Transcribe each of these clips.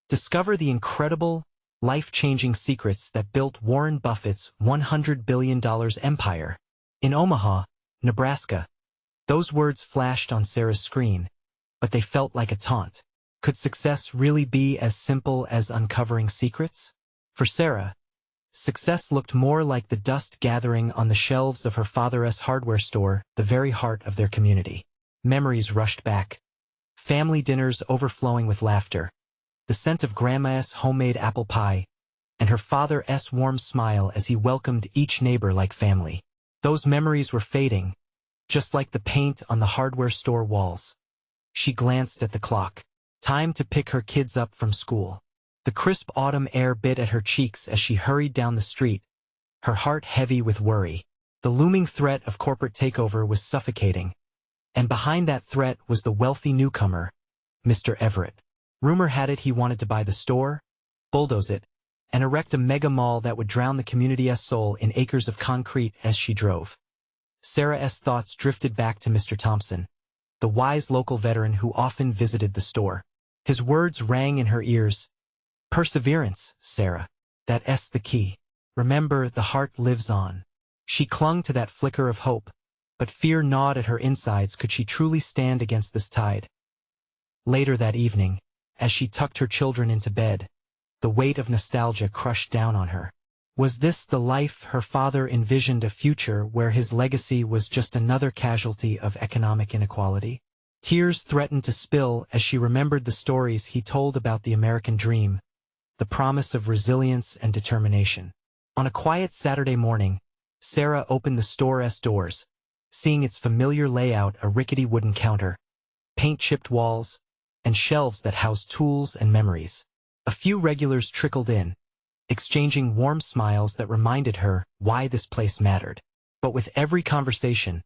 Discover the incredible, life-changing secrets that built Warren Buffett's $100 billion empire. In Omaha, Nebraska. Those words flashed on Sarah's screen, but they felt like a taunt. Could success really be as simple as uncovering secrets? For Sarah, success looked more like the dust gathering on the shelves of her father's hardware store, the very heart of their community. Memories rushed back. Family dinners overflowing with laughter, the scent of Grandma's homemade apple pie, and her father's warm smile as he welcomed each neighbor like family. Those memories were fading, just like the paint on the hardware store walls. She glanced at the clock. Time to pick her kids up from school. The crisp autumn air bit at her cheeks as she hurried down the street, her heart heavy with worry. The looming threat of corporate takeover was suffocating, and behind that threat was the wealthy newcomer, Mr. Everett. Rumor had it he wanted to buy the store, bulldoze it, and erect a mega mall that would drown the community's soul in acres of concrete as she drove. Sarah's thoughts drifted back to Mr. Thompson, the wise local veteran who often visited the store. His words rang in her ears. Perseverance, Sarah. That's the key. Remember, the heart lives on. She clung to that flicker of hope, but fear gnawed at her insides. Could she truly stand against this tide? Later that evening, as she tucked her children into bed, the weight of nostalgia crushed down on her. Was this the life her father envisioned, a future where his legacy was just another casualty of economic inequality? Tears threatened to spill as she remembered the stories he told about the American dream, the promise of resilience and determination. On a quiet Saturday morning, Sarah opened the store's doors, seeing its familiar layout: a rickety wooden counter, paint-chipped walls, and shelves that housed tools and memories. A few regulars trickled in, exchanging warm smiles that reminded her why this place mattered. But with every conversation,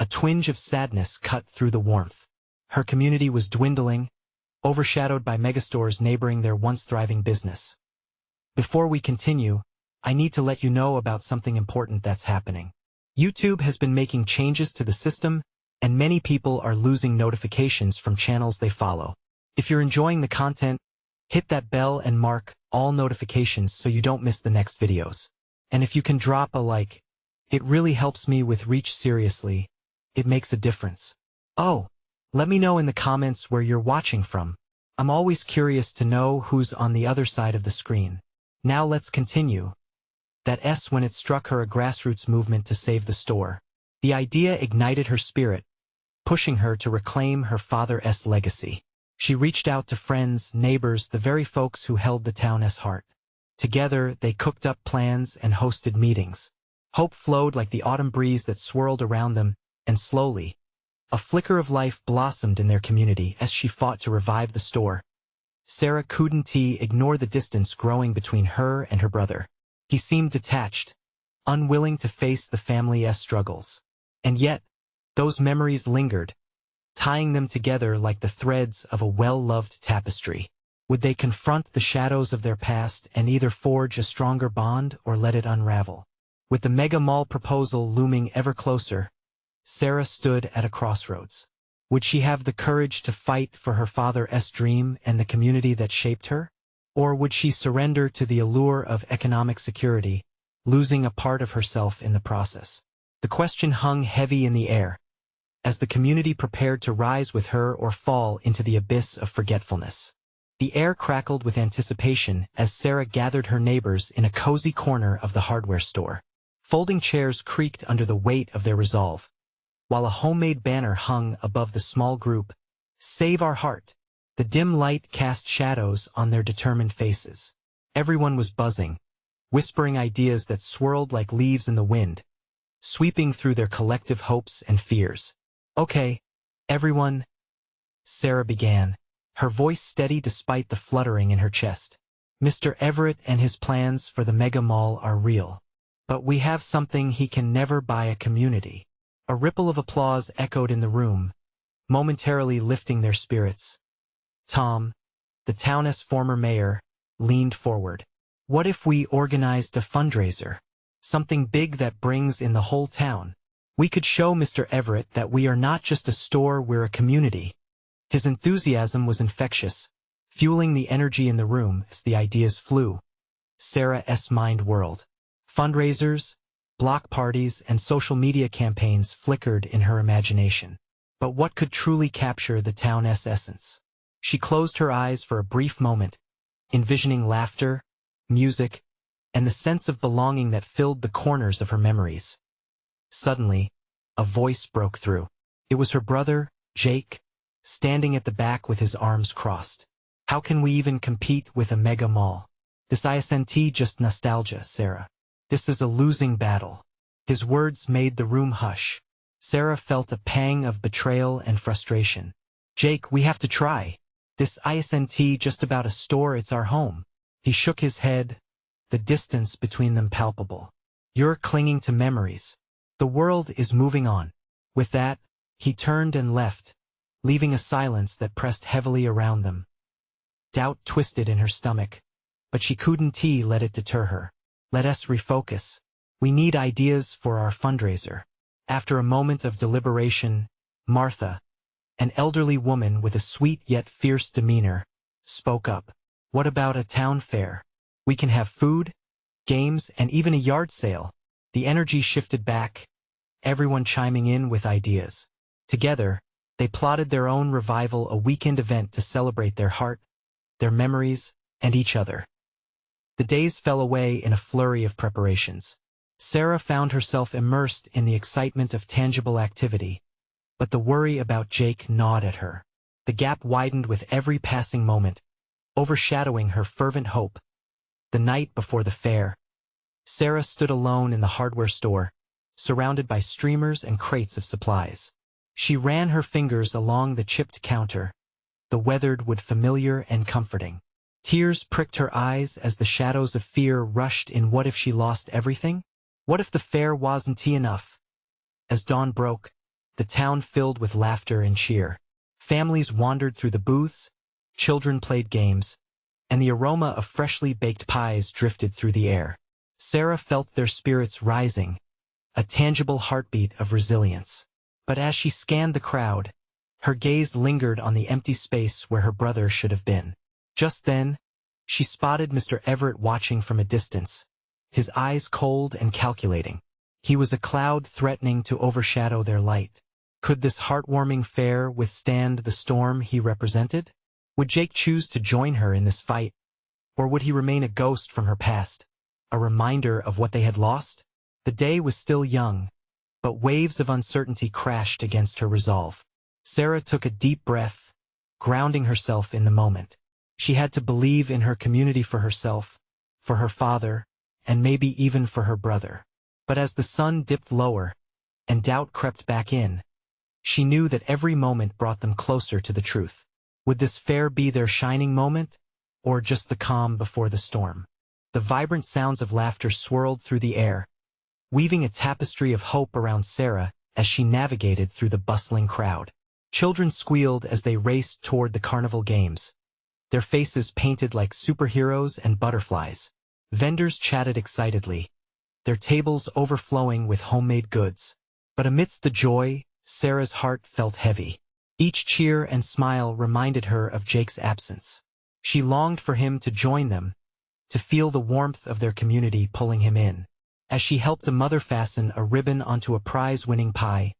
a twinge of sadness cut through the warmth. Her community was dwindling, overshadowed by megastores neighboring their once thriving business. Before we continue, I need to let you know about something important that's happening. YouTube has been making changes to the system, and many people are losing notifications from channels they follow. If you're enjoying the content, hit that bell and mark all notifications so you don't miss the next videos. And if you can drop a like, it really helps me with reach. Seriously, it makes a difference. Oh, let me know in the comments where you're watching from. I'm always curious to know who's on the other side of the screen. Now let's continue. That's when it struck her: a grassroots movement to save the store. The idea ignited her spirit, pushing her to reclaim her father's legacy. She reached out to friends, neighbors, the very folks who held the town's heart. Together, they cooked up plans and hosted meetings. Hope flowed like the autumn breeze that swirled around them, and slowly, a flicker of life blossomed in their community as she fought to revive the store. Sarah couldn't ignore the distance growing between her and her brother. He seemed detached, unwilling to face the family's struggles. And yet, those memories lingered, tying them together like the threads of a well-loved tapestry. Would they confront the shadows of their past and either forge a stronger bond or let it unravel? With the mega mall proposal looming ever closer, Sarah stood at a crossroads. Would she have the courage to fight for her father's dream and the community that shaped her? Or would she surrender to the allure of economic security, losing a part of herself in the process? The question hung heavy in the air, as the community prepared to rise with her or fall into the abyss of forgetfulness. The air crackled with anticipation as Sarah gathered her neighbors in a cozy corner of the hardware store. Folding chairs creaked under the weight of their resolve, while a homemade banner hung above the small group. Save our heart. The dim light cast shadows on their determined faces. Everyone was buzzing, whispering ideas that swirled like leaves in the wind, sweeping through their collective hopes and fears. Okay, everyone, Sarah began, her voice steady despite the fluttering in her chest. Mr. Everett and his plans for the mega mall are real. But we have something he can never buy: a community. A ripple of applause echoed in the room, momentarily lifting their spirits. Tom, the town's former mayor, leaned forward. What if we organized a fundraiser? Something big that brings in the whole town. We could show Mr. Everett that we are not just a store, we're a community. His enthusiasm was infectious, fueling the energy in the room as the ideas flew. Sarah's mind whirled. Fundraisers, block parties, and social media campaigns flickered in her imagination. But what could truly capture the town's essence? She closed her eyes for a brief moment, envisioning laughter, music, and the sense of belonging that filled the corners of her memories. Suddenly, a voice broke through. It was her brother, Jake, standing at the back with his arms crossed. How can we even compete with a mega mall? This isn't just nostalgia, Sarah. This is a losing battle. His words made the room hush. Sarah felt a pang of betrayal and frustration. Jake, we have to try. This isn't just about a store, it's our home. He shook his head, the distance between them palpable. You're clinging to memories. The world is moving on. With that, he turned and left, leaving a silence that pressed heavily around them. Doubt twisted in her stomach, but she couldn't let it deter her. Let us refocus. We need ideas for our fundraiser. After a moment of deliberation, Martha, an elderly woman with a sweet yet fierce demeanor, spoke up. What about a town fair? We can have food, games, and even a yard sale. The energy shifted back, everyone chiming in with ideas. Together, they plotted their own revival, a weekend event to celebrate their heart, their memories, and each other. The days fell away in a flurry of preparations. Sarah found herself immersed in the excitement of tangible activity, but the worry about Jake gnawed at her. The gap widened with every passing moment, overshadowing her fervent hope. The night before the fair, Sarah stood alone in the hardware store, surrounded by streamers and crates of supplies. She ran her fingers along the chipped counter, the weathered wood familiar and comforting. Tears pricked her eyes as the shadows of fear rushed in. What if she lost everything? What if the fair wasn't enough? As dawn broke, the town filled with laughter and cheer. Families wandered through the booths, children played games, and the aroma of freshly baked pies drifted through the air. Sarah felt their spirits rising, a tangible heartbeat of resilience. But as she scanned the crowd, her gaze lingered on the empty space where her brother should have been. Just then, she spotted Mr. Everett watching from a distance, his eyes cold and calculating. He was a cloud threatening to overshadow their light. Could this heartwarming fair withstand the storm he represented? Would Jake choose to join her in this fight, or would he remain a ghost from her past, a reminder of what they had lost? The day was still young, but waves of uncertainty crashed against her resolve. Sarah took a deep breath, grounding herself in the moment. She had to believe in her community, for herself, for her father, and maybe even for her brother. But as the sun dipped lower, and doubt crept back in, she knew that every moment brought them closer to the truth. Would this fair be their shining moment, or just the calm before the storm? The vibrant sounds of laughter swirled through the air, weaving a tapestry of hope around Sarah as she navigated through the bustling crowd. Children squealed as they raced toward the carnival games, their faces painted like superheroes and butterflies. Vendors chatted excitedly, their tables overflowing with homemade goods. But amidst the joy, Sarah's heart felt heavy. Each cheer and smile reminded her of Jake's absence. She longed for him to join them, to feel the warmth of their community pulling him in. As she helped a mother fasten a ribbon onto a prize-winning pie,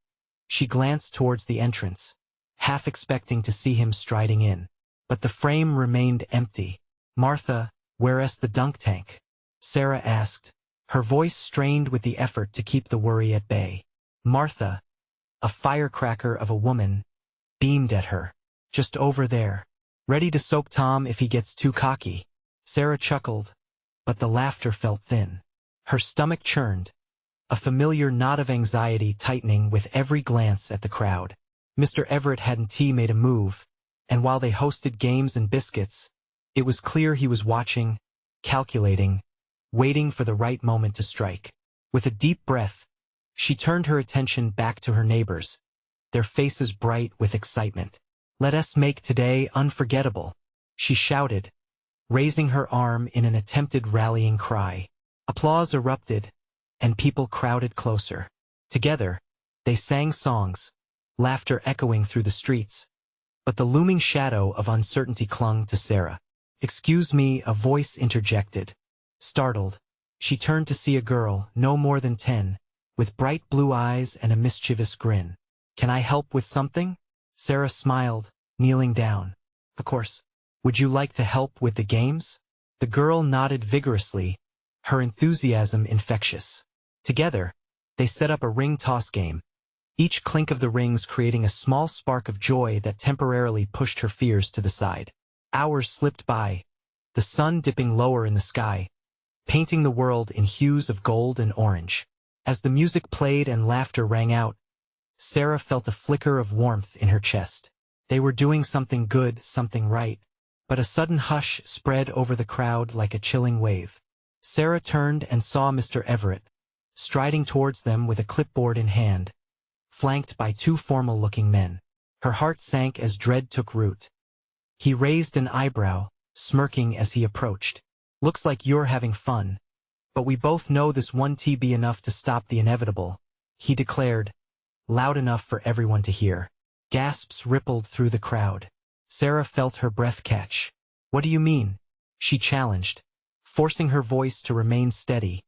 she glanced towards the entrance, half expecting to see him striding in. But the frame remained empty. Martha, where's the dunk tank? Sarah asked, her voice strained with the effort to keep the worry at bay. Martha, a firecracker of a woman, beamed at her. Just over there. Ready to soak Tom if he gets too cocky. Sarah chuckled, but the laughter felt thin. Her stomach churned, a familiar knot of anxiety tightening with every glance at the crowd. Mr. Everett hadn't made a move, and while they hosted games and biscuits, it was clear he was watching, calculating, waiting for the right moment to strike. With a deep breath, she turned her attention back to her neighbors, their faces bright with excitement. Let us make today unforgettable, she shouted, raising her arm in an attempted rallying cry. Applause erupted, and people crowded closer. Together, they sang songs, laughter echoing through the streets. But the looming shadow of uncertainty clung to Sarah. "Excuse me," a voice interjected. Startled, she turned to see a girl, no more than 10, with bright blue eyes and a mischievous grin. "Can I help with something?" Sarah smiled, kneeling down. "Of course. Would you like to help with the games?" The girl nodded vigorously, her enthusiasm infectious. Together, they set up a ring toss game, each clink of the rings creating a small spark of joy that temporarily pushed her fears to the side. Hours slipped by, the sun dipping lower in the sky, painting the world in hues of gold and orange. As the music played and laughter rang out, Sarah felt a flicker of warmth in her chest. They were doing something good, something right. But a sudden hush spread over the crowd like a chilling wave. Sarah turned and saw Mr. Everett, striding towards them with a clipboard in hand, flanked by two formal-looking men. Her heart sank as dread took root. He raised an eyebrow, smirking as he approached. "Looks like you're having fun. But we both know this won't be enough to stop the inevitable," he declared, loud enough for everyone to hear. Gasps rippled through the crowd. Sarah felt her breath catch. "What do you mean?" she challenged, forcing her voice to remain steady.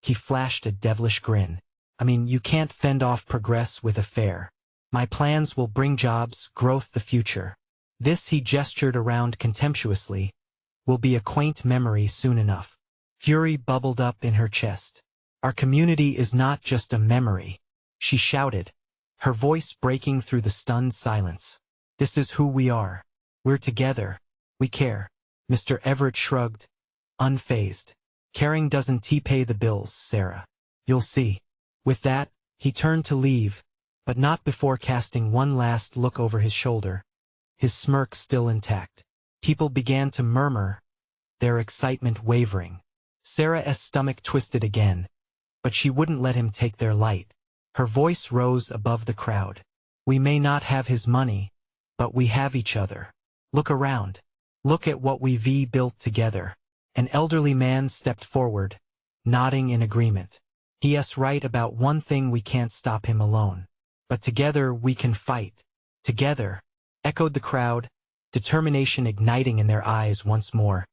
He flashed a devilish grin. "I mean, you can't fend off progress with a fair. My plans will bring jobs, growth, the future. This," he gestured around contemptuously, "will be a quaint memory soon enough." Fury bubbled up in her chest. "Our community is not just a memory," she shouted, her voice breaking through the stunned silence. "This is who we are. We're together. We care." Mr. Everett shrugged, unfazed. "Caring doesn't pay the bills, Sarah. You'll see." With that, he turned to leave, but not before casting one last look over his shoulder, his smirk still intact. People began to murmur, their excitement wavering. Sarah's stomach twisted again, but she wouldn't let him take their light. Her voice rose above the crowd. "We may not have his money, but we have each other. Look around. Look at what we've built together." An elderly man stepped forward, nodding in agreement. "He's right about one thing, we can't stop him alone. But together we can fight." "Together," echoed the crowd, determination igniting in their eyes once more.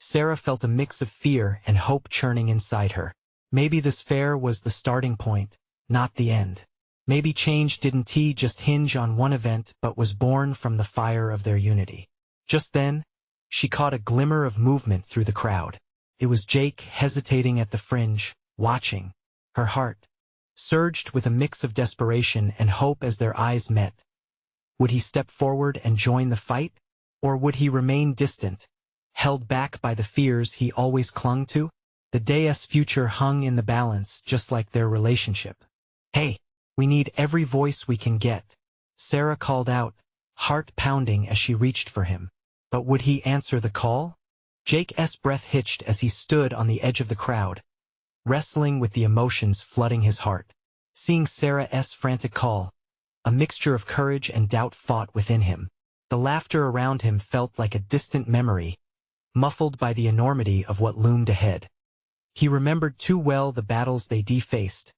Sarah felt a mix of fear and hope churning inside her. Maybe this fair was the starting point, not the end. Maybe change didn't just hinge on one event but was born from the fire of their unity. Just then, she caught a glimmer of movement through the crowd. It was Jake hesitating at the fringe, watching. Her heart surged with a mix of desperation and hope as their eyes met. Would he step forward and join the fight? Or would he remain distant, held back by the fears he always clung to? The day's future hung in the balance, just like their relationship. "Hey, we need every voice we can get," Sarah called out, heart pounding as she reached for him. But would he answer the call? Jake's breath hitched as he stood on the edge of the crowd, wrestling with the emotions flooding his heart. Seeing Sarah's frantic call, a mixture of courage and doubt fought within him. The laughter around him felt like a distant memory, muffled by the enormity of what loomed ahead. He remembered too well the battles they faced,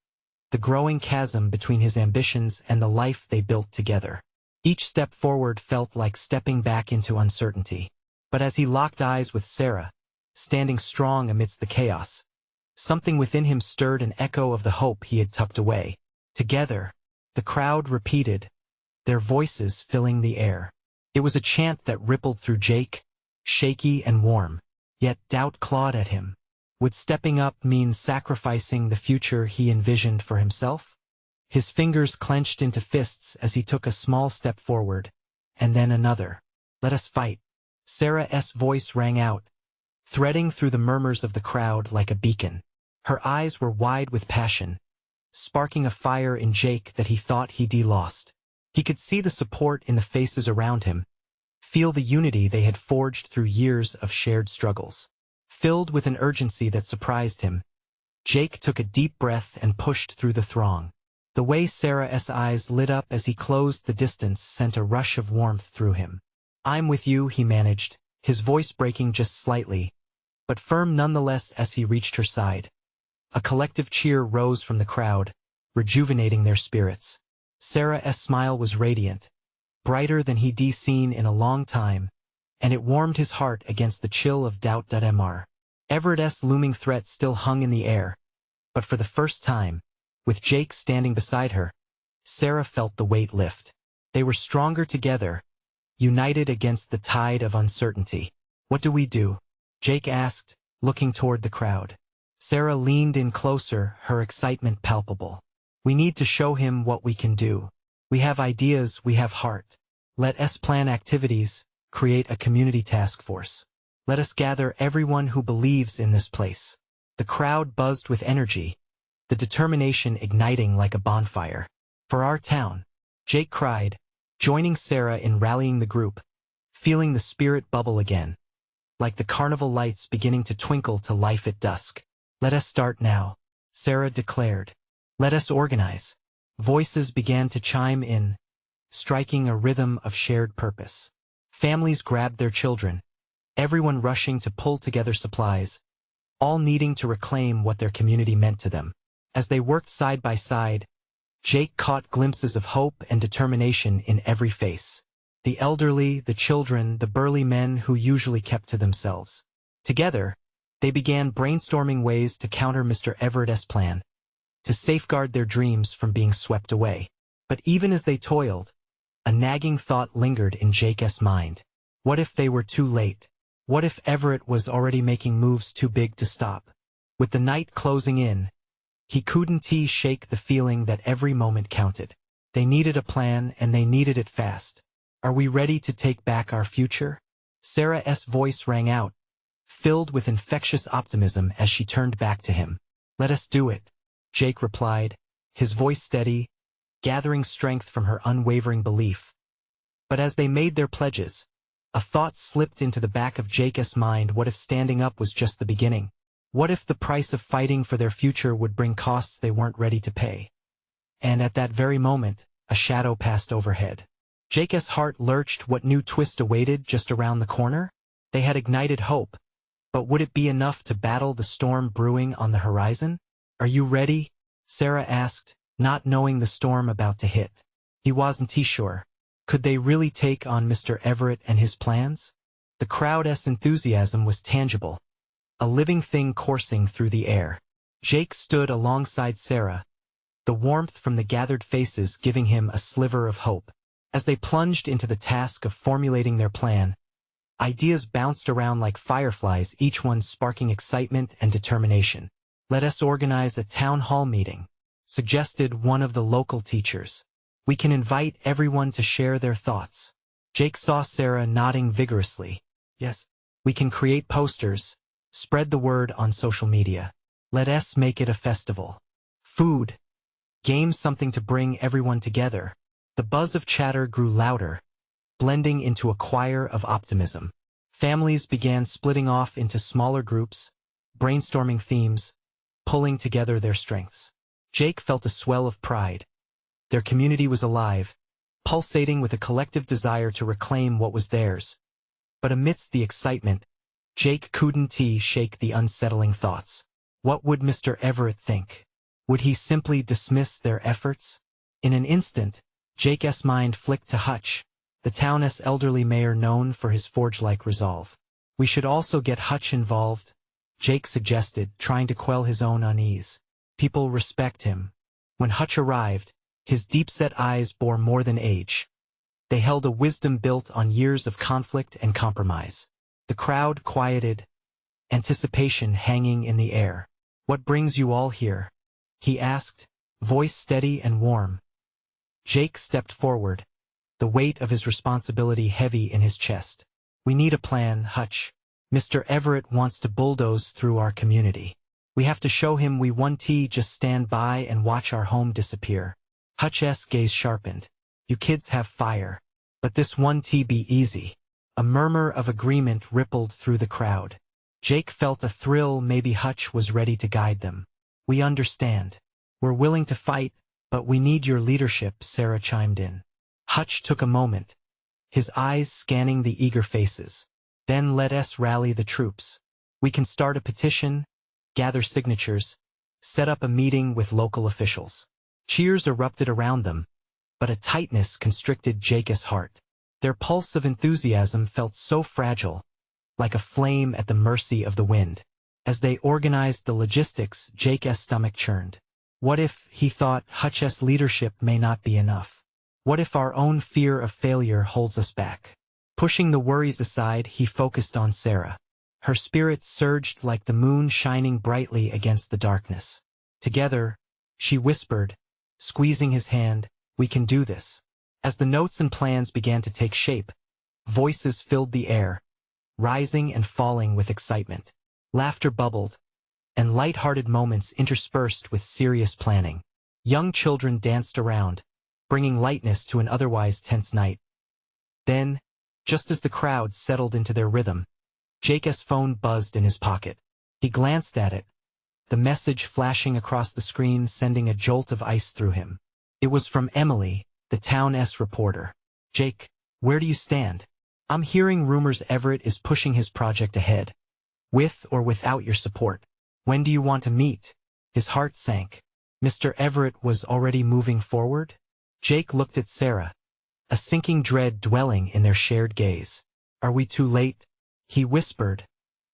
the growing chasm between his ambitions and the life they built together. Each step forward felt like stepping back into uncertainty. But as he locked eyes with Sarah, standing strong amidst the chaos, something within him stirred an echo of the hope he had tucked away. "Together," the crowd repeated, their voices filling the air. It was a chant that rippled through Jake, shaky and warm, yet doubt clawed at him. Would stepping up mean sacrificing the future he envisioned for himself? His fingers clenched into fists as he took a small step forward, and then another. "Let us fight." Sarah's voice rang out, threading through the murmurs of the crowd like a beacon. Her eyes were wide with passion, sparking a fire in Jake that he thought he'd lost. He could see the support in the faces around him, feel the unity they had forged through years of shared struggles. Filled with an urgency that surprised him, Jake took a deep breath and pushed through the throng. The way Sarah's eyes lit up as he closed the distance sent a rush of warmth through him. "I'm with you," he managed, his voice breaking just slightly, but firm nonetheless as he reached her side. A collective cheer rose from the crowd, rejuvenating their spirits. Sarah's smile was radiant, brighter than he'd seen in a long time, and it warmed his heart against the chill of doubt. Everett's looming threat still hung in the air, but for the first time, with Jake standing beside her, Sarah felt the weight lift. They were stronger together, united against the tide of uncertainty. "What do we do?" Jake asked, looking toward the crowd. Sarah leaned in closer, her excitement palpable. "We need to show him what we can do. We have ideas, we have heart. Let us plan activities, create a community task force. Let us gather everyone who believes in this place." The crowd buzzed with energy, the determination igniting like a bonfire. "For our town," Jake cried, joining Sarah in rallying the group, feeling the spirit bubble again, like the carnival lights beginning to twinkle to life at dusk. "Let us start now," Sarah declared. "Let us organize." Voices began to chime in, striking a rhythm of shared purpose. Families grabbed their children, everyone rushing to pull together supplies, all needing to reclaim what their community meant to them. As they worked side by side, Jake caught glimpses of hope and determination in every face. The elderly, the children, the burly men who usually kept to themselves. Together, they began brainstorming ways to counter Mr. Everett's plan, to safeguard their dreams from being swept away. But even as they toiled, a nagging thought lingered in Jake's mind. What if they were too late? What if Everett was already making moves too big to stop? With the night closing in, he couldn't shake the feeling that every moment counted. They needed a plan, and they needed it fast. "Are we ready to take back our future?" Sarah's voice rang out, filled with infectious optimism as she turned back to him. "Let us do it," Jake replied, his voice steady, gathering strength from her unwavering belief. But as they made their pledges, a thought slipped into the back of Jake's mind. What if standing up was just the beginning? What if the price of fighting for their future would bring costs they weren't ready to pay? And at that very moment, a shadow passed overhead. Jake's heart lurched. What new twist awaited just around the corner? They had ignited hope, but would it be enough to battle the storm brewing on the horizon? "Are you ready?" Sarah asked, not knowing the storm about to hit. He wasn't sure. Could they really take on Mr. Everett and his plans? The crowd's enthusiasm was tangible, a living thing coursing through the air. Jake stood alongside Sarah, the warmth from the gathered faces giving him a sliver of hope. As they plunged into the task of formulating their plan, ideas bounced around like fireflies, each one sparking excitement and determination. "Let us organize a town hall meeting," suggested one of the local teachers. "We can invite everyone to share their thoughts." Jake saw Sarah nodding vigorously. "Yes, we can create posters, spread the word on social media. Let us make it a festival. Food, games, something to bring everyone together." The buzz of chatter grew louder, blending into a choir of optimism. Families began splitting off into smaller groups, brainstorming themes, pulling together their strengths. Jake felt a swell of pride. Their community was alive, pulsating with a collective desire to reclaim what was theirs. But amidst the excitement, Jake couldn't shake the unsettling thoughts. What would Mr. Everett think? Would he simply dismiss their efforts? In an instant, Jake's mind flicked to Hutch, the town's elderly mayor known for his forge-like resolve. "We should also get Hutch involved," Jake suggested, trying to quell his own unease. "People respect him." When Hutch arrived, his deep-set eyes bore more than age. They held a wisdom built on years of conflict and compromise. The crowd quieted, anticipation hanging in the air. "What brings you all here?" he asked, voice steady and warm. Jake stepped forward, the weight of his responsibility heavy in his chest. "We need a plan, Hutch. Mr. Everett wants to bulldoze through our community. We have to show him we won't just stand by and watch our home disappear." Hutch's gaze sharpened. "You kids have fire. But this won't be easy." A murmur of agreement rippled through the crowd. Jake felt a thrill. Maybe Hutch was ready to guide them. "We understand. We're willing to fight, but we need your leadership," Sarah chimed in. Hutch took a moment, his eyes scanning the eager faces. "Then let us rally the troops. We can start a petition, gather signatures, set up a meeting with local officials." Cheers erupted around them, but a tightness constricted Jake's heart. Their pulse of enthusiasm felt so fragile, like a flame at the mercy of the wind. As they organized the logistics, Jake's stomach churned. What if, he thought, Hutch's leadership may not be enough? What if our own fear of failure holds us back? Pushing the worries aside, he focused on Sarah. Her spirit surged like the moon shining brightly against the darkness. Together, she whispered, squeezing his hand, "We can do this." As the notes and plans began to take shape, voices filled the air, rising and falling with excitement. Laughter bubbled, and light-hearted moments interspersed with serious planning. Young children danced around, bringing lightness to an otherwise tense night. Then, just as the crowd settled into their rhythm, Jake's phone buzzed in his pocket. He glanced at it, the message flashing across the screen sending a jolt of ice through him. It was from Emily, the town's reporter. "Jake, where do you stand? I'm hearing rumors Everett is pushing his project ahead. With or without your support. When do you want to meet?" His heart sank. Mr. Everett was already moving forward? Jake looked at Sarah, a sinking dread dwelling in their shared gaze. "Are we too late?" he whispered,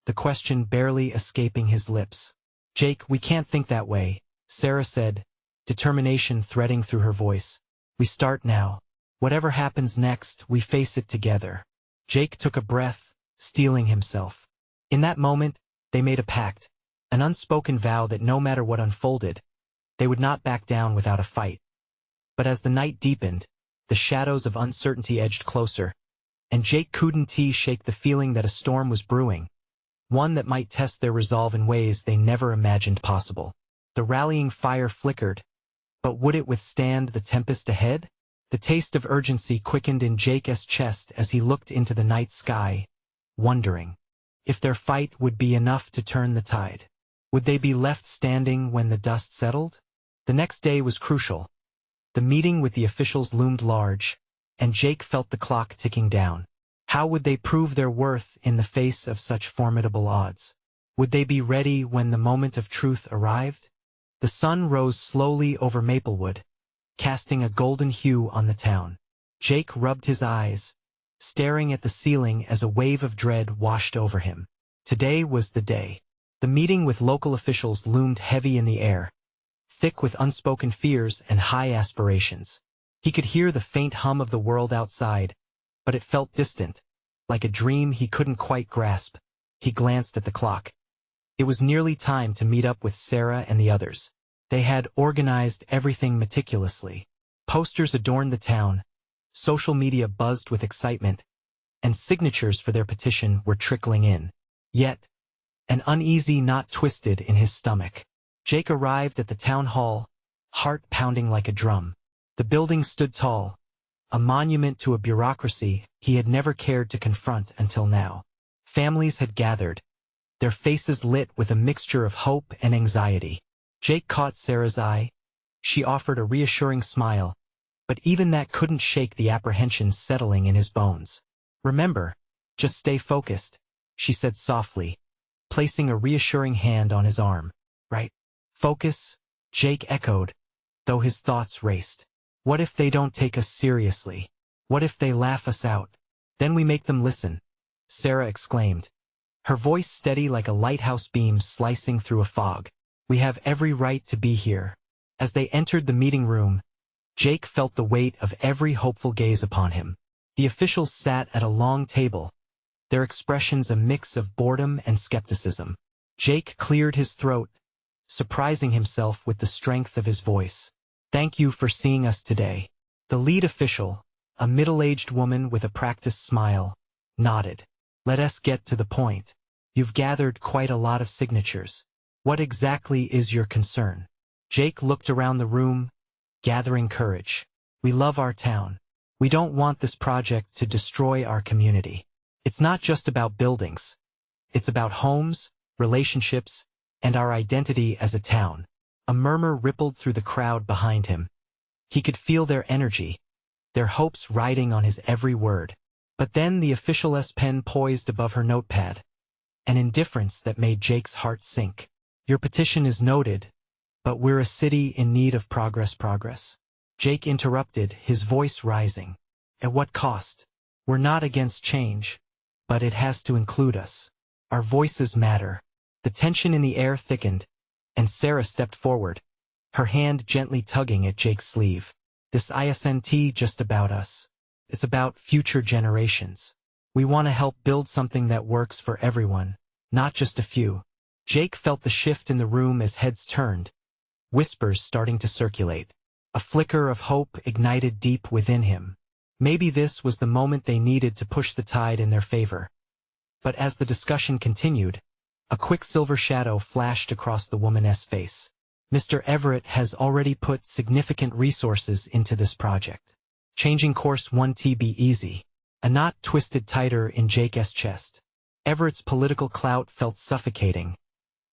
the question barely escaping his lips. "Jake, we can't think that way," Sarah said, determination threading through her voice. "We start now. Whatever happens next, we face it together." Jake took a breath, steeling himself. In that moment, they made a pact, an unspoken vow that no matter what unfolded, they would not back down without a fight. But as the night deepened, the shadows of uncertainty edged closer, and Jake couldn't shake the feeling that a storm was brewing, one that might test their resolve in ways they never imagined possible. The rallying fire flickered, but would it withstand the tempest ahead? The taste of urgency quickened in Jake's chest as he looked into the night sky, wondering if their fight would be enough to turn the tide. Would they be left standing when the dust settled? The next day was crucial. The meeting with the officials loomed large, and Jake felt the clock ticking down. How would they prove their worth in the face of such formidable odds? Would they be ready when the moment of truth arrived? The sun rose slowly over Maplewood, casting a golden hue on the town. Jake rubbed his eyes, staring at the ceiling as a wave of dread washed over him. Today was the day. The meeting with local officials loomed heavy in the air, thick with unspoken fears and high aspirations. He could hear the faint hum of the world outside, but it felt distant, like a dream he couldn't quite grasp. He glanced at the clock. It was nearly time to meet up with Sarah and the others. They had organized everything meticulously. Posters adorned the town, social media buzzed with excitement, and signatures for their petition were trickling in. Yet, an uneasy knot twisted in his stomach. Jake arrived at the town hall, heart pounding like a drum. The building stood tall, a monument to a bureaucracy he had never cared to confront until now. Families had gathered, their faces lit with a mixture of hope and anxiety. Jake caught Sarah's eye. She offered a reassuring smile, but even that couldn't shake the apprehension settling in his bones. "Remember, just stay focused," she said softly, placing a reassuring hand on his arm. "Right? Focus?" Jake echoed, though his thoughts raced. "What if they don't take us seriously? What if they laugh us out? Then we make them listen," Sarah exclaimed, her voice steady like a lighthouse beam slicing through a fog. "We have every right to be here." As they entered the meeting room, Jake felt the weight of every hopeful gaze upon him. The officials sat at a long table, their expressions a mix of boredom and skepticism. Jake cleared his throat, surprising himself with the strength of his voice. "Thank you for seeing us today." The lead official, a middle-aged woman with a practiced smile, nodded. "Let us get to the point. You've gathered quite a lot of signatures. What exactly is your concern?" Jake looked around the room, gathering courage. "We love our town. We don't want this project to destroy our community. It's not just about buildings. It's about homes, relationships, and our identity as a town." A murmur rippled through the crowd behind him. He could feel their energy, their hopes riding on his every word. But then the official's pen poised above her notepad, an indifference that made Jake's heart sink. "Your petition is noted, but we're a city in need of progress." Jake interrupted, his voice rising. At what cost? We're not against change, but it has to include us. Our voices matter. The tension in the air thickened, and Sarah stepped forward, her hand gently tugging at Jake's sleeve. This isn't just about us. It's about future generations. We want to help build something that works for everyone, not just a few. Jake felt the shift in the room as heads turned, whispers starting to circulate. A flicker of hope ignited deep within him. Maybe this was the moment they needed to push the tide in their favor. But as the discussion continued, a quick silver shadow flashed across the woman's face. Mr. Everett has already put significant resources into this project. Changing course won't be easy. A knot twisted tighter in Jake's chest. Everett's political clout felt suffocating,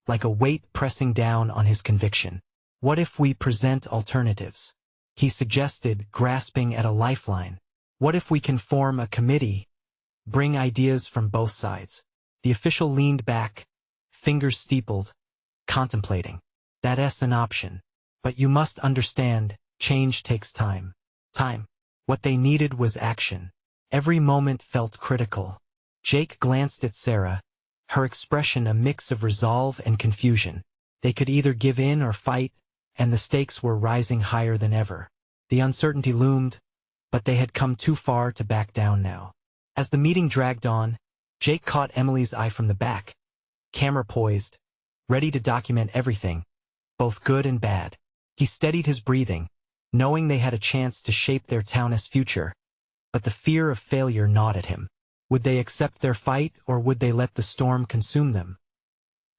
like a weight pressing down on his conviction. What if we present alternatives? He suggested, grasping at a lifeline. What if we can form a committee? Bring ideas from both sides. The official leaned back, fingers steepled, contemplating. That's an option. But you must understand, change takes time. Time. What they needed was action. Every moment felt critical. Jake glanced at Sarah, her expression a mix of resolve and confusion. They could either give in or fight, and the stakes were rising higher than ever. The uncertainty loomed, but they had come too far to back down now. As the meeting dragged on, Jake caught Emily's eye from the back, camera poised, ready to document everything, both good and bad. He steadied his breathing, knowing they had a chance to shape their town's future, but the fear of failure gnawed at him. Would they accept their fight, or would they let the storm consume them?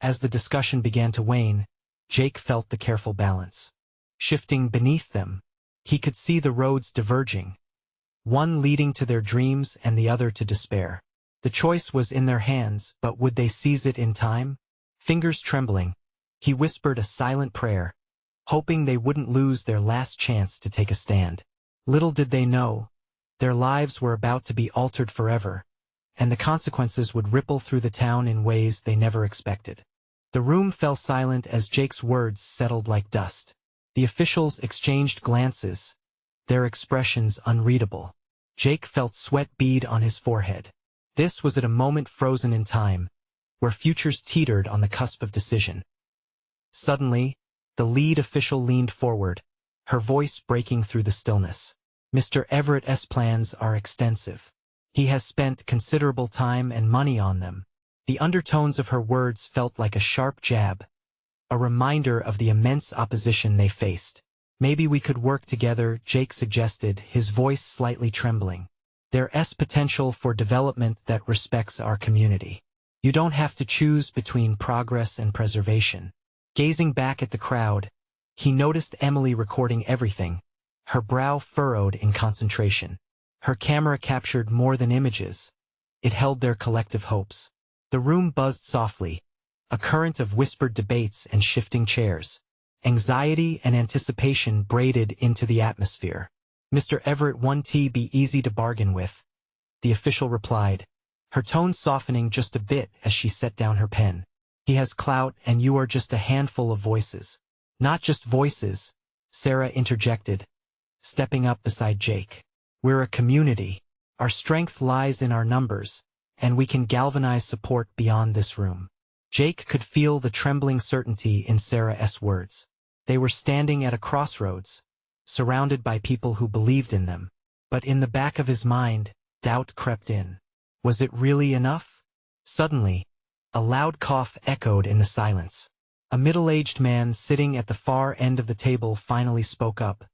As the discussion began to wane, Jake felt the careful balance shifting beneath them. He could see the roads diverging, one leading to their dreams and the other to despair. The choice was in their hands, but would they seize it in time? Fingers trembling, he whispered a silent prayer, hoping they wouldn't lose their last chance to take a stand. Little did they know, their lives were about to be altered forever, and the consequences would ripple through the town in ways they never expected. The room fell silent as Jake's words settled like dust. The officials exchanged glances, their expressions unreadable. Jake felt sweat bead on his forehead. This was at a moment frozen in time, where futures teetered on the cusp of decision. Suddenly, the lead official leaned forward, her voice breaking through the stillness. Mr. Everett's plans are extensive. He has spent considerable time and money on them. The undertones of her words felt like a sharp jab, a reminder of the immense opposition they faced. Maybe we could work together, Jake suggested, his voice slightly trembling. There's potential for development that respects our community. You don't have to choose between progress and preservation. Gazing back at the crowd, he noticed Emily recording everything, her brow furrowed in concentration. Her camera captured more than images. It held their collective hopes. The room buzzed softly, a current of whispered debates and shifting chairs. Anxiety and anticipation braided into the atmosphere. Mr. Everett won't be easy to bargain with, the official replied, her tone softening just a bit as she set down her pen. He has clout and you are just a handful of voices. Not just voices, Sarah interjected, stepping up beside Jake. We're a community. Our strength lies in our numbers, and we can galvanize support beyond this room. Jake could feel the trembling certainty in Sarah's words. They were standing at a crossroads, surrounded by people who believed in them. But in the back of his mind, doubt crept in. Was it really enough? Suddenly, a loud cough echoed in the silence. A middle-aged man sitting at the far end of the table finally spoke up,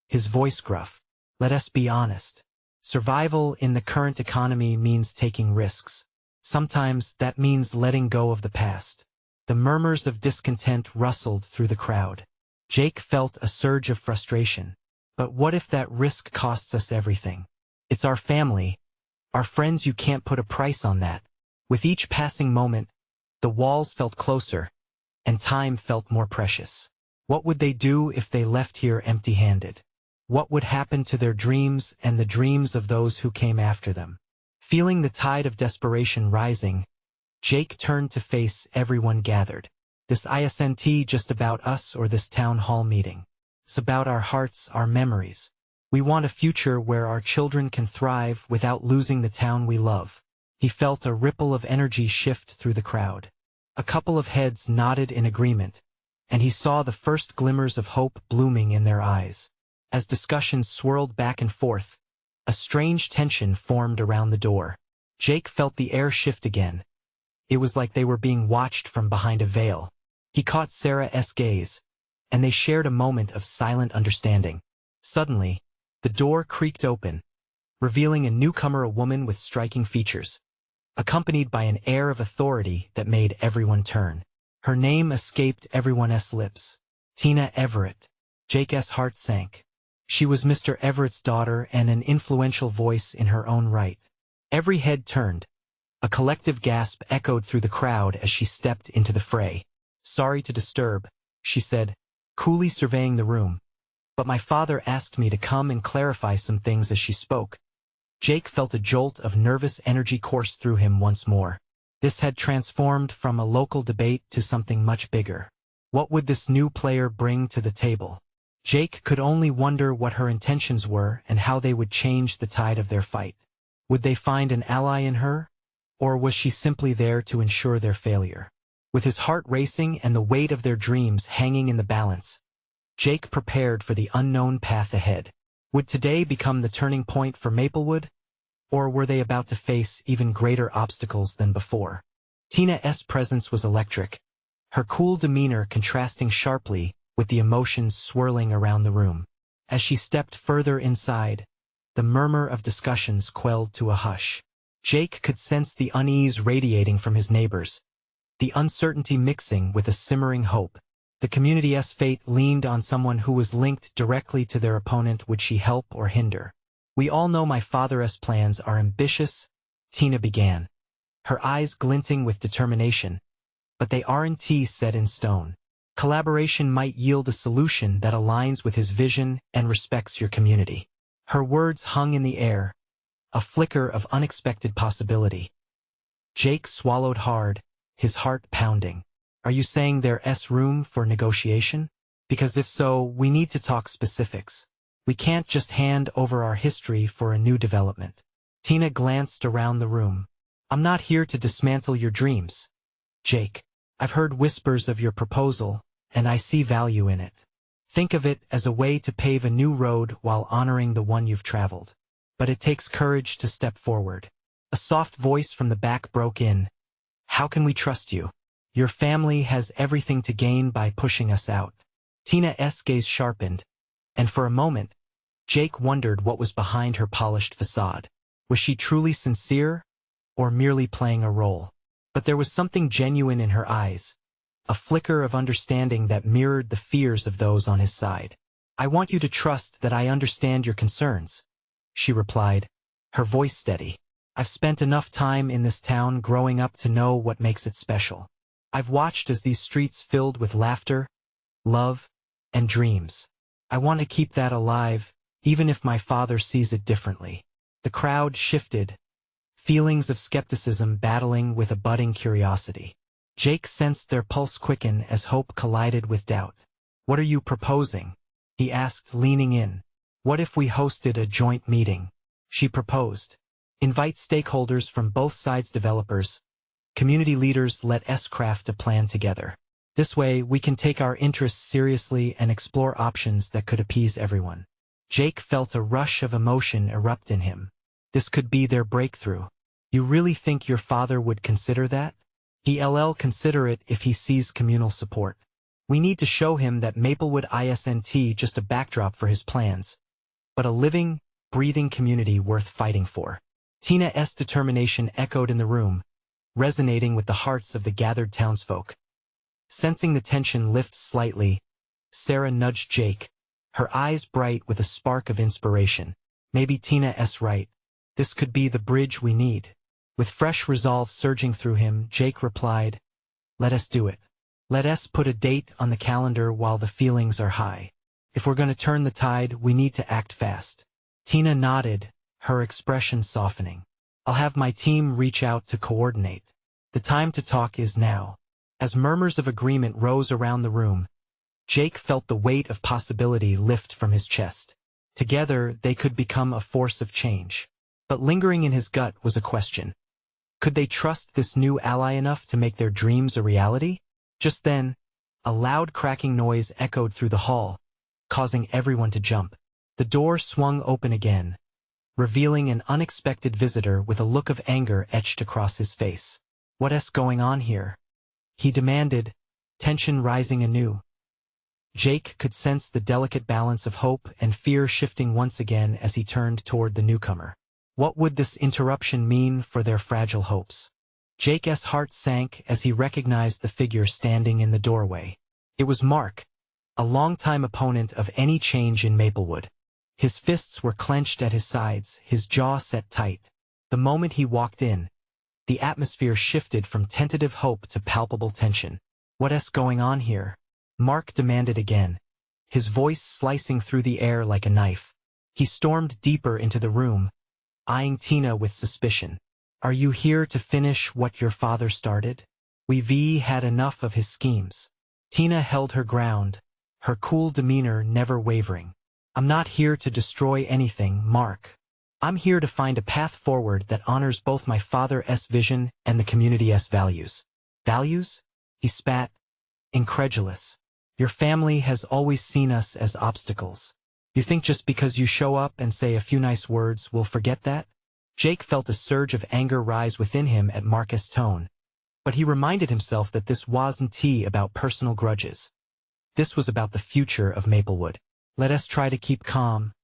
his voice gruff. Let us be honest. Survival in the current economy means taking risks. Sometimes that means letting go of the past. The murmurs of discontent rustled through the crowd. Jake felt a surge of frustration. But what if that risk costs us everything? It's our family, our friends. You can't put a price on that. With each passing moment, the walls felt closer, and time felt more precious. What would they do if they left here empty-handed? What would happen to their dreams and the dreams of those who came after them? Feeling the tide of desperation rising, Jake turned to face everyone gathered. This isn't just about us or this town hall meeting. It's about our hearts, our memories. We want a future where our children can thrive without losing the town we love. He felt a ripple of energy shift through the crowd. A couple of heads nodded in agreement, and he saw the first glimmers of hope blooming in their eyes. As discussions swirled back and forth, a strange tension formed around the door. Jake felt the air shift again. It was like they were being watched from behind a veil. He caught Sarah's gaze, and they shared a moment of silent understanding. Suddenly, the door creaked open, revealing a newcomer, a woman with striking features, accompanied by an air of authority that made everyone turn. Her name escaped everyone's lips. Tina Everett. Jake's heart sank. She was Mr. Everett's daughter and an influential voice in her own right. Every head turned. A collective gasp echoed through the crowd as she stepped into the fray. "Sorry to disturb," she said, coolly surveying the room, "but my father asked me to come and clarify some things." As she spoke, Jake felt a jolt of nervous energy course through him once more. This had transformed from a local debate to something much bigger. What would this new player bring to the table? Jake could only wonder what her intentions were and how they would change the tide of their fight. Would they find an ally in her? Or was she simply there to ensure their failure? With his heart racing and the weight of their dreams hanging in the balance, Jake prepared for the unknown path ahead. Would today become the turning point for Maplewood? Or were they about to face even greater obstacles than before? Tina's presence was electric, her cool demeanor contrasting sharply with the emotions swirling around the room. As she stepped further inside, the murmur of discussions quelled to a hush. Jake could sense the unease radiating from his neighbors, the uncertainty mixing with a simmering hope. The community's fate leaned on someone who was linked directly to their opponent. Would she help or hinder? "We all know my father's plans are ambitious," Tina began, her eyes glinting with determination, "but they aren't set in stone. Collaboration might yield a solution that aligns with his vision and respects your community." Her words hung in the air, a flicker of unexpected possibility. Jake swallowed hard, his heart pounding. "Are you saying there's room for negotiation? Because if so, we need to talk specifics. We can't just hand over our history for a new development." Tina glanced around the room. "I'm not here to dismantle your dreams, Jake. I've heard whispers of your proposal, and I see value in it. Think of it as a way to pave a new road while honoring the one you've traveled. But it takes courage to step forward." A soft voice from the back broke in. "How can we trust you? Your family has everything to gain by pushing us out." Tina's gaze sharpened, and for a moment, Jake wondered what was behind her polished facade. Was she truly sincere, or merely playing a role? But there was something genuine in her eyes, a flicker of understanding that mirrored the fears of those on his side. "I want you to trust that I understand your concerns," she replied, her voice steady. "I've spent enough time in this town growing up to know what makes it special. I've watched as these streets filled with laughter, love, and dreams. I want to keep that alive, even if my father sees it differently." The crowd shifted, feelings of skepticism battling with a budding curiosity. Jake sensed their pulse quicken as hope collided with doubt. "What are you proposing?" he asked, leaning in. "What if we hosted a joint meeting?" she proposed. "Invite stakeholders from both sides, developers, community leaders. Let's craft a plan together. This way, we can take our interests seriously and explore options that could appease everyone." Jake felt a rush of emotion erupt in him. This could be their breakthrough. "You really think your father would consider that?" "He'll consider it if he sees communal support. We need to show him that Maplewood isn't just a backdrop for his plans, but a living, breathing community worth fighting for." Tina's determination echoed in the room, resonating with the hearts of the gathered townsfolk. Sensing the tension lift slightly, Sarah nudged Jake, her eyes bright with a spark of inspiration. "Maybe Tina's right. This could be the bridge we need." With fresh resolve surging through him, Jake replied, "Let us do it. Let us put a date on the calendar while the feelings are high. If we're going to turn the tide, we need to act fast." Tina nodded, her expression softening. "I'll have my team reach out to coordinate. The time to talk is now." As murmurs of agreement rose around the room, Jake felt the weight of possibility lift from his chest. Together, they could become a force of change. But lingering in his gut was a question. Could they trust this new ally enough to make their dreams a reality? Just then, a loud cracking noise echoed through the hall, causing everyone to jump. The door swung open again, revealing an unexpected visitor with a look of anger etched across his face. "What's going on here?" he demanded, tension rising anew. Jake could sense the delicate balance of hope and fear shifting once again as he turned toward the newcomer. What would this interruption mean for their fragile hopes? Jake's heart sank as he recognized the figure standing in the doorway. It was Mark, a longtime opponent of any change in Maplewood. His fists were clenched at his sides, his jaw set tight. The moment he walked in, the atmosphere shifted from tentative hope to palpable tension. "What's going on here?" Mark demanded again, his voice slicing through the air like a knife. He stormed deeper into the room, eyeing Tina with suspicion. "Are you here to finish what your father started? We've had enough of his schemes." Tina held her ground, her cool demeanor never wavering. "I'm not here to destroy anything, Mark. I'm here to find a path forward that honors both my father's vision and the community's values." "Values?" he spat, incredulous. "Your family has always seen us as obstacles. You think just because you show up and say a few nice words we'll forget that?" Jake felt a surge of anger rise within him at Mark's tone, but he reminded himself that this wasn't about personal grudges. This was about the future of Maplewood. "Let us try to keep calm,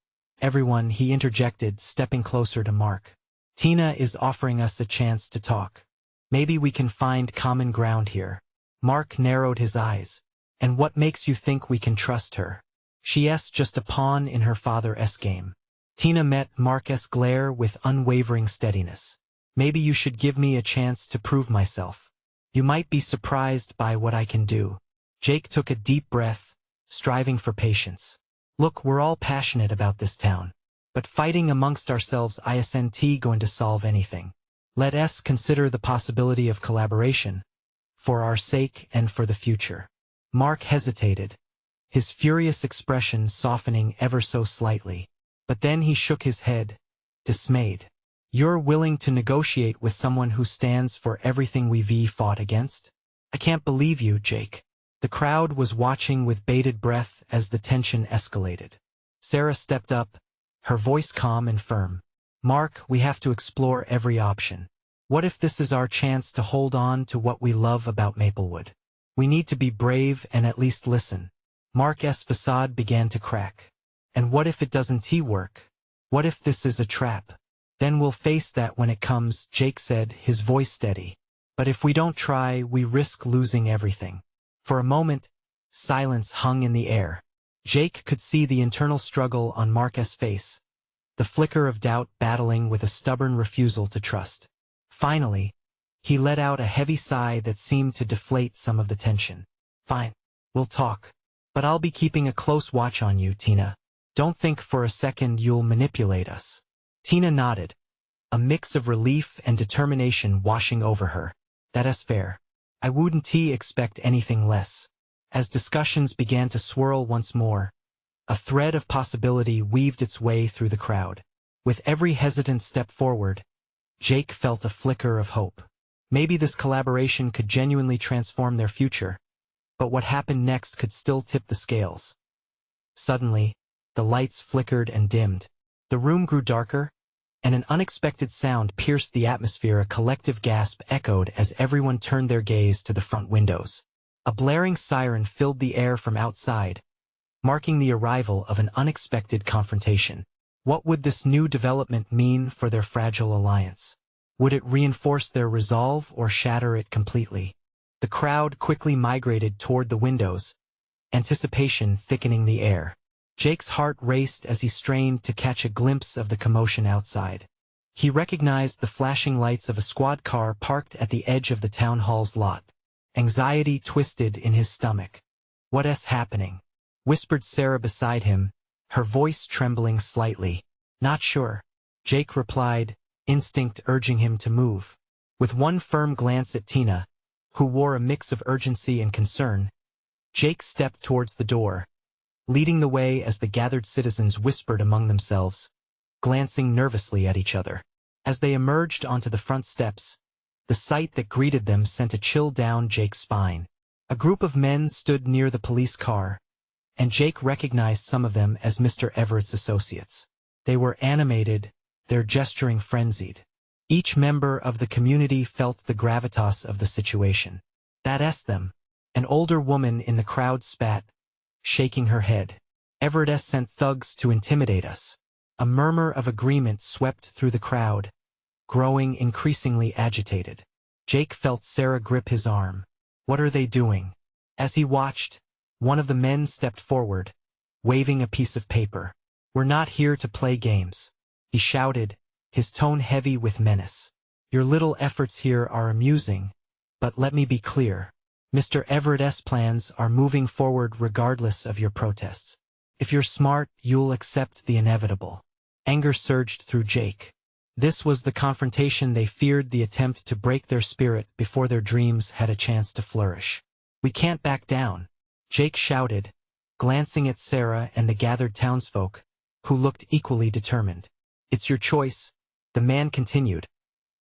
everyone," he interjected, stepping closer to Mark. "Tina is offering us a chance to talk. Maybe we can find common ground here." Mark narrowed his eyes. "And what makes you think we can trust her? She's just a pawn in her father's game." Tina met Mark's glare with unwavering steadiness. "Maybe you should give me a chance to prove myself. You might be surprised by what I can do." Jake took a deep breath, striving for patience. "Look, we're all passionate about this town, but fighting amongst ourselves isn't going to solve anything. Let us consider the possibility of collaboration, for our sake and for the future." Mark hesitated, his furious expression softening ever so slightly. But then he shook his head, dismayed. "You're willing to negotiate with someone who stands for everything we've fought against? I can't believe you, Jake." The crowd was watching with bated breath as the tension escalated. Sarah stepped up, her voice calm and firm. "Mark, we have to explore every option. What if this is our chance to hold on to what we love about Maplewood? We need to be brave and at least listen." Mark's facade began to crack. "And what if it doesn't work? What if this is a trap?" "Then we'll face that when it comes," Jake said, his voice steady. "But if we don't try, we risk losing everything." For a moment, silence hung in the air. Jake could see the internal struggle on Mark's face, the flicker of doubt battling with a stubborn refusal to trust. Finally, he let out a heavy sigh that seemed to deflate some of the tension. "Fine, we'll talk. But I'll be keeping a close watch on you, Tina. Don't think for a second you'll manipulate us." Tina nodded, a mix of relief and determination washing over her. "That's fair. I wouldn't expect anything less." As discussions began to swirl once more, a thread of possibility weaved its way through the crowd. With every hesitant step forward, Jake felt a flicker of hope. Maybe this collaboration could genuinely transform their future, but what happened next could still tip the scales. Suddenly, the lights flickered and dimmed. The room grew darker, and an unexpected sound pierced the atmosphere. A collective gasp echoed as everyone turned their gaze to the front windows. A blaring siren filled the air from outside, marking the arrival of an unexpected confrontation. What would this new development mean for their fragile alliance? Would it reinforce their resolve or shatter it completely? The crowd quickly migrated toward the windows, anticipation thickening the air. Jake's heart raced as he strained to catch a glimpse of the commotion outside. He recognized the flashing lights of a squad car parked at the edge of the town hall's lot. Anxiety twisted in his stomach. "What's happening?" whispered Sarah beside him, her voice trembling slightly. "Not sure," Jake replied, instinct urging him to move. With one firm glance at Tina, who wore a mix of urgency and concern, Jake stepped towards the door, leading the way as the gathered citizens whispered among themselves, glancing nervously at each other. As they emerged onto the front steps, the sight that greeted them sent a chill down Jake's spine. A group of men stood near the police car, and Jake recognized some of them as Mr. Everett's associates. They were animated, their gesturing frenzied. Each member of the community felt the gravitas of the situation. That's them. An older woman in the crowd spat, shaking her head. Everett sent thugs to intimidate us. A murmur of agreement swept through the crowd, growing increasingly agitated. Jake felt Sarah grip his arm. What are they doing? As he watched, one of the men stepped forward, waving a piece of paper. We're not here to play games, he shouted, his tone heavy with menace. Your little efforts here are amusing, but let me be clear. Mr. Everett's plans are moving forward regardless of your protests. If you're smart, you'll accept the inevitable. Anger surged through Jake. This was the confrontation they feared, the attempt to break their spirit before their dreams had a chance to flourish. We can't back down, Jake shouted, glancing at Sarah and the gathered townsfolk, who looked equally determined. It's your choice, the man continued,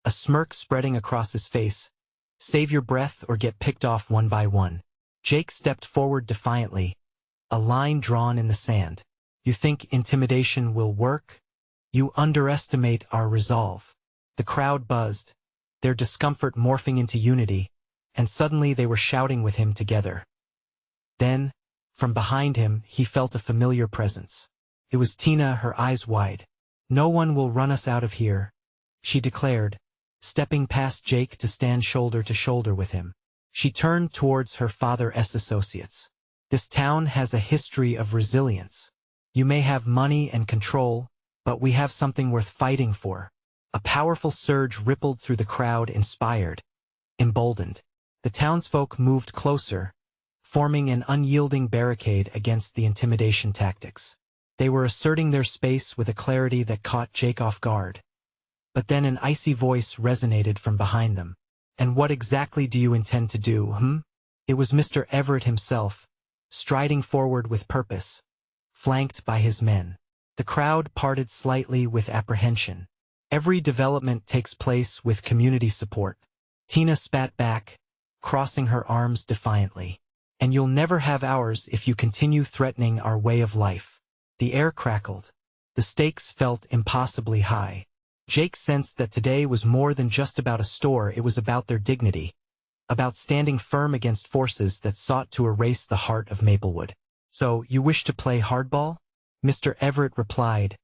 a smirk spreading across his face. Save your breath or get picked off one by one. Jake stepped forward defiantly, a line drawn in the sand. You think intimidation will work? You underestimate our resolve. The crowd buzzed, their discomfort morphing into unity, and suddenly they were shouting with him together. Then, from behind him, he felt a familiar presence. It was Tina, her eyes wide. No one will run us out of here, she declared, stepping past Jake to stand shoulder to shoulder with him. She turned towards her father's associates. This town has a history of resilience. You may have money and control, but we have something worth fighting for. A powerful surge rippled through the crowd, inspired, emboldened. The townsfolk moved closer, forming an unyielding barricade against the intimidation tactics. They were asserting their space with a clarity that caught Jake off guard. But then an icy voice resonated from behind them. And what exactly do you intend to do, It was Mr. Everett himself, striding forward with purpose, flanked by his men. The crowd parted slightly with apprehension. Every development takes place with community support. Tina spat back, crossing her arms defiantly. And you'll never have ours if you continue threatening our way of life. The air crackled. The stakes felt impossibly high. Jake sensed that today was more than just about a store, it was about their dignity, about standing firm against forces that sought to erase the heart of Maplewood. So, you wish to play hardball? Mr. Everett replied,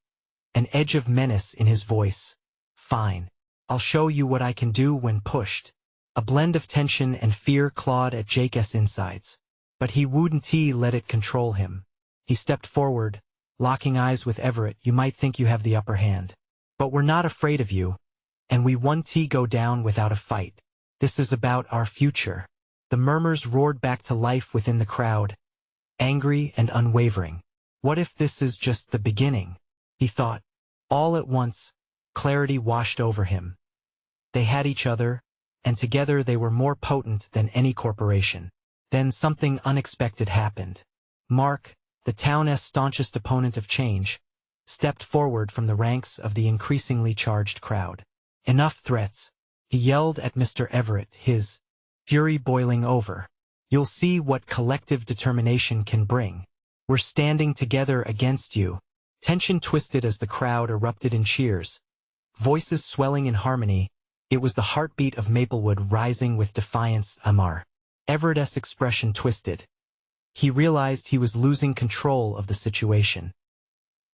an edge of menace in his voice. Fine. I'll show you what I can do when pushed. A blend of tension and fear clawed at Jake's insides. But he wouldn't let it control him. He stepped forward, locking eyes with Everett. You might think you have the upper hand. But we're not afraid of you, and we won't go down without a fight. This is about our future. The murmurs roared back to life within the crowd, angry and unwavering. What if this is just the beginning? He thought. All at once, clarity washed over him. They had each other, and together they were more potent than any corporation. Then something unexpected happened. Mark, the town's staunchest opponent of change, stepped forward from the ranks of the increasingly charged crowd. Enough threats, he yelled at Mr. Everett, his fury boiling over. You'll see what collective determination can bring. We're standing together against you. Tension twisted as the crowd erupted in cheers, voices swelling in harmony. It was the heartbeat of Maplewood rising with defiance. Everett's expression twisted. He realized he was losing control of the situation.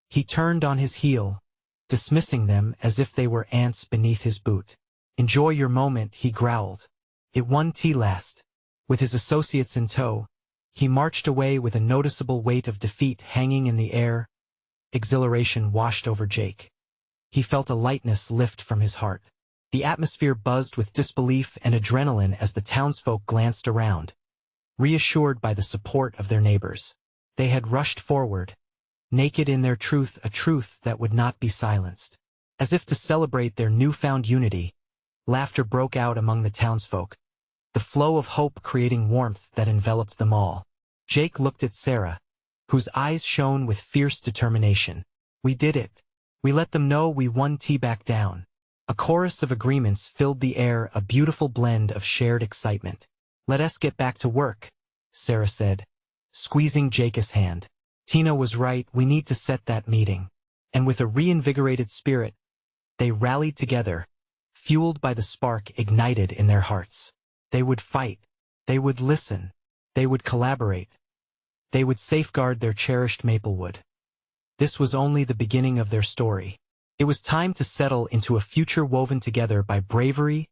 He turned on his heel, dismissing them as if they were ants beneath his boot. Enjoy your moment, he growled. It won't last. With his associates in tow, he marched away with a noticeable weight of defeat hanging in the air. Exhilaration washed over Jake. He felt a lightness lift from his heart. The atmosphere buzzed with disbelief and adrenaline as the townsfolk glanced around, reassured by the support of their neighbors. They had rushed forward, naked in their truth, a truth that would not be silenced. As if to celebrate their newfound unity, laughter broke out among the townsfolk, the flow of hope creating warmth that enveloped them all. Jake looked at Sarah, whose eyes shone with fierce determination. We did it. We let them know we won. T back down. A chorus of agreements filled the air, a beautiful blend of shared excitement. Let us get back to work, Sarah said, squeezing Jake's hand. Tina was right, we need to set that meeting. And with a reinvigorated spirit, they rallied together, fueled by the spark ignited in their hearts. They would fight. They would listen. They would collaborate. They would safeguard their cherished Maplewood. This was only the beginning of their story. It was time to settle into a future woven together by bravery,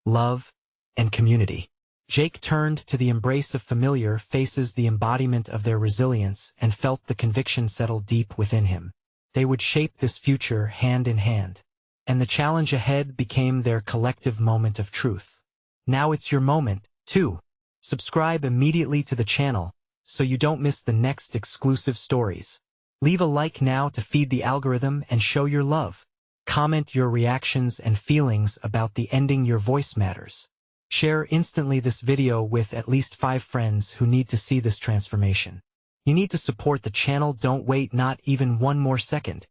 love, and community. Jake turned to the embrace of familiar faces, the embodiment of their resilience, and felt the conviction settle deep within him. They would shape this future hand in hand. And the challenge ahead became their collective moment of truth. Now it's your moment, too. Subscribe immediately to the channel so you don't miss the next exclusive stories. Leave a like now to feed the algorithm and show your love. Comment your reactions and feelings about the ending. Your voice matters. Share instantly this video with at least 5 friends who need to see this transformation. You need to support the channel. Don't wait not even one more second.